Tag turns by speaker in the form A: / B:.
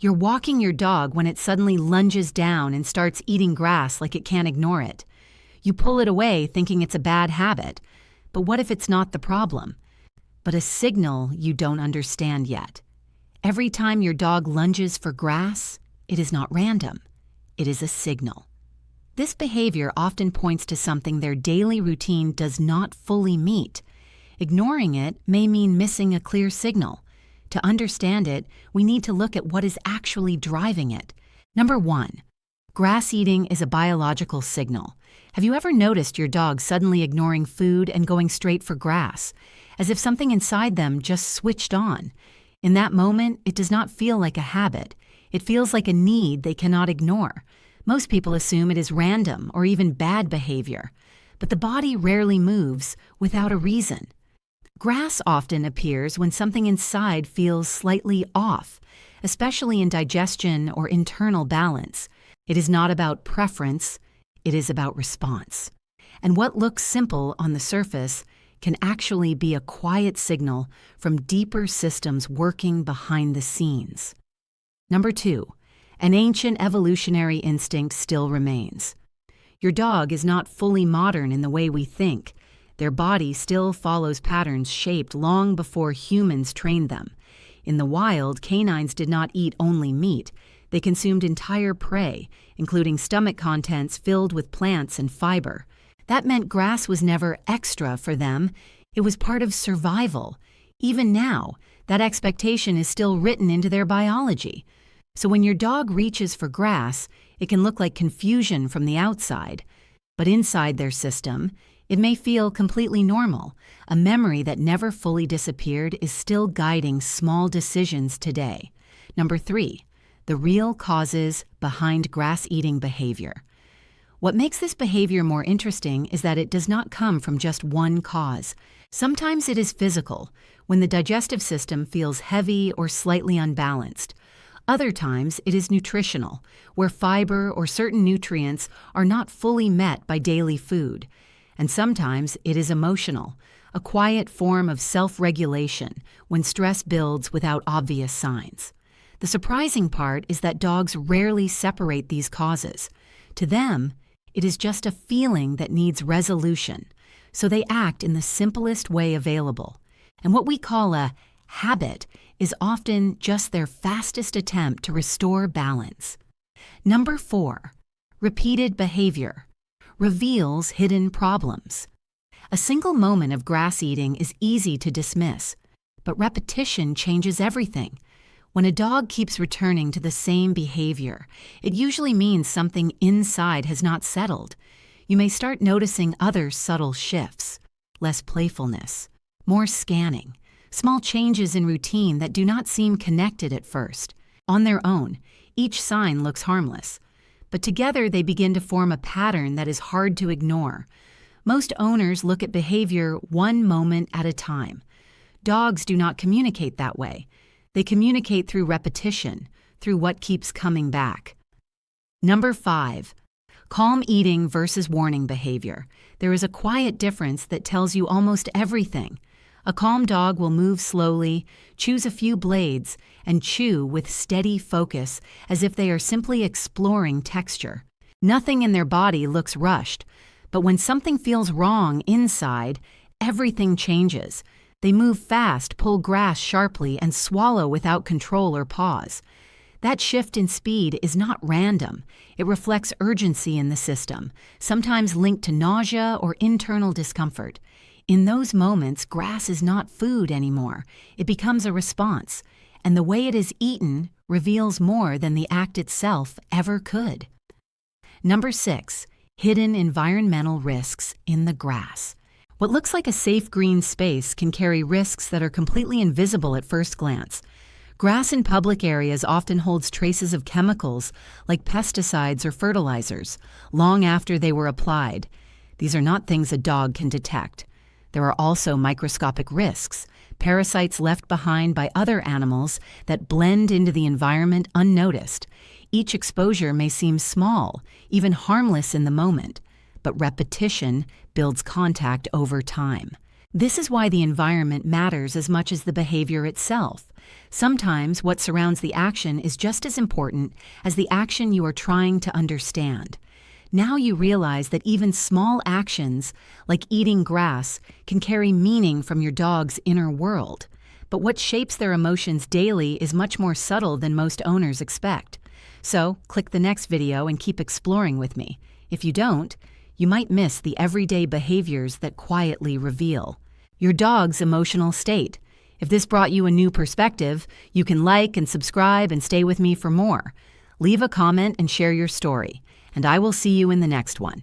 A: You're walking your dog when it suddenly lunges down and starts eating grass like it can't ignore it. You pull it away thinking it's a bad habit. But what if it's not the problem, but a signal you don't understand yet? Every time your dog lunges for grass, it is not random. It is a signal. This behavior often points to something their daily routine does not fully meet. Ignoring it may mean missing a clear signal. To understand it, we need to look at what is actually driving it. Number 1, grass eating is a biological signal. Have you ever noticed your dog suddenly ignoring food and going straight for grass, as if something inside them just switched on? In that moment, it does not feel like a habit. It feels like a need they cannot ignore. Most people assume it is random or even bad behavior, but the body rarely moves without a reason. Grass often appears when something inside feels slightly off, especially in digestion or internal balance. It is not about preference, it is about response. And what looks simple on the surface can actually be a quiet signal from deeper systems working behind the scenes. Number 2, an ancient evolutionary instinct still remains. Your dog is not fully modern in the way we think. Their body still follows patterns shaped long before humans trained them. In the wild, canines did not eat only meat. They consumed entire prey, including stomach contents filled with plants and fiber. That meant grass was never extra for them. It was part of survival. Even now, that expectation is still written into their biology. So when your dog reaches for grass, it can look like confusion from the outside. But inside their system, it may feel completely normal. A memory that never fully disappeared is still guiding small decisions today. Number 3, the real causes behind grass-eating behavior. What makes this behavior more interesting is that it does not come from just one cause. Sometimes it is physical, when the digestive system feels heavy or slightly unbalanced. Other times it is nutritional, where fiber or certain nutrients are not fully met by daily food. And sometimes it is emotional, a quiet form of self-regulation when stress builds without obvious signs. The surprising part is that dogs rarely separate these causes. To them, it is just a feeling that needs resolution, so they act in the simplest way available. And what we call a habit is often just their fastest attempt to restore balance. Number 4, repeated behavior reveals hidden problems. A single moment of grass eating is easy to dismiss, but repetition changes everything. When a dog keeps returning to the same behavior, it usually means something inside has not settled. You may start noticing other subtle shifts, less playfulness, more scanning, small changes in routine that do not seem connected at first. On their own, each sign looks harmless, but together they begin to form a pattern that is hard to ignore. Most owners look at behavior one moment at a time. Dogs do not communicate that way. They communicate through repetition, through what keeps coming back. Number 5, calm eating versus warning behavior. There is a quiet difference that tells you almost everything. A calm dog will move slowly, choose a few blades, and chew with steady focus as if they are simply exploring texture. Nothing in their body looks rushed, but when something feels wrong inside, everything changes. They move fast, pull grass sharply, and swallow without control or pause. That shift in speed is not random. It reflects urgency in the system, sometimes linked to nausea or internal discomfort. In those moments, grass is not food anymore. It becomes a response, and the way it is eaten reveals more than the act itself ever could. Number 6, hidden environmental risks in the grass. What looks like a safe green space can carry risks that are completely invisible at first glance. Grass in public areas often holds traces of chemicals like pesticides or fertilizers, long after they were applied. These are not things a dog can detect. There are also microscopic risks, parasites left behind by other animals that blend into the environment unnoticed. Each exposure may seem small, even harmless in the moment, but repetition builds contact over time. This is why the environment matters as much as the behavior itself. Sometimes what surrounds the action is just as important as the action you are trying to understand. Now you realize that even small actions, like eating grass, can carry meaning from your dog's inner world. But what shapes their emotions daily is much more subtle than most owners expect. So, click the next video and keep exploring with me. If you don't, you might miss the everyday behaviors that quietly reveal your dog's emotional state. If this brought you a new perspective, you can like and subscribe and stay with me for more. Leave a comment and share your story, and I will see you in the next one.